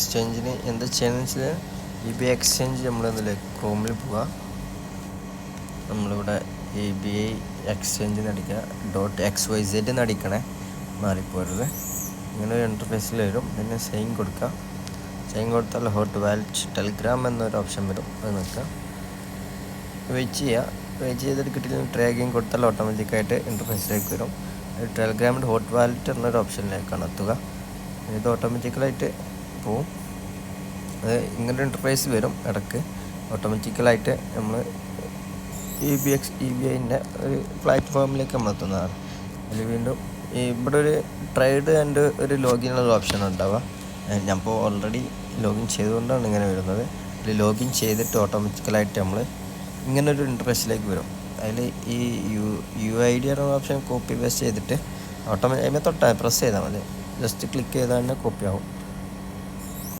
എക്സ്ചേഞ്ചിന് എന്താ ചെയ്യണമെന്ന് വെച്ചാൽ EBI എക്സ്ചേഞ്ച് നമ്മളെന്തില്ലേ ക്രോമിൽ പോവുക. നമ്മളിവിടെ EBI എക്സ്ചേഞ്ച് അടിക്കുക. .xyz അടിക്കണേ, മാറിപ്പോരുത്. ഇങ്ങനെ ഒരു ഇൻ്റർഫേസിൽ വരും. പിന്നെ സൈൻ കൊടുക്കുക. സൈൻ കൊടുത്താൽ ഹോട്ട് വാലറ്റ് ടെലിഗ്രാം എന്നൊരു ഓപ്ഷൻ വരും. അത് നിൽക്കുക, വെയിറ്റ് ചെയ്തിട്ട് കിട്ടിയില്ല. ട്രാക്കിങ് കൊടുത്താൽ ഓട്ടോമാറ്റിക്കായിട്ട് ഇൻ്റർഫേസിലേക്ക് വരും. ടെലിഗ്രാമിൻ്റെ ഹോട്ട് വാലറ്റ് എന്നൊരു ഓപ്ഷനിലേക്കാണ് എത്തുക. ഇത് ഓട്ടോമാറ്റിക്കലായിട്ട് പോവും. അത് ഇങ്ങനൊരു ഇൻ്റർഫേസ് വരും. ഇടയ്ക്ക് ഓട്ടോമാറ്റിക്കലായിട്ട് നമ്മൾ EBIൻ്റെ ഒരു പ്ലാറ്റ്ഫോമിലേക്ക് നമ്മൾ എത്തുന്നതാണ്. അതിൽ വീണ്ടും ഇവിടെ ഒരു ട്രേഡ് ആൻഡ് ഒരു ലോഗിൻ ഉള്ള ഓപ്ഷൻ ഉണ്ടാവുക. ഞാനിപ്പോൾ ഓൾറെഡി ലോഗിൻ ചെയ്തുകൊണ്ടാണ് ഇങ്ങനെ വരുന്നത്. അതിൽ ലോഗിൻ ചെയ്തിട്ട് ഓട്ടോമാറ്റിക്കലായിട്ട് നമ്മൾ ഇങ്ങനൊരു ഇൻ്റർഫേസിലേക്ക് വരും. അതിൽ ഈ UID എന്ന ഓപ്ഷൻ കോപ്പി പേസ്റ്റ് ചെയ്തിട്ട് അതിനെ തൊട്ടാൽ പ്രസ് ചെയ്താൽ മതി. ജസ്റ്റ് ക്ലിക്ക് ചെയ്താൽ തന്നെ കോപ്പി ആവും.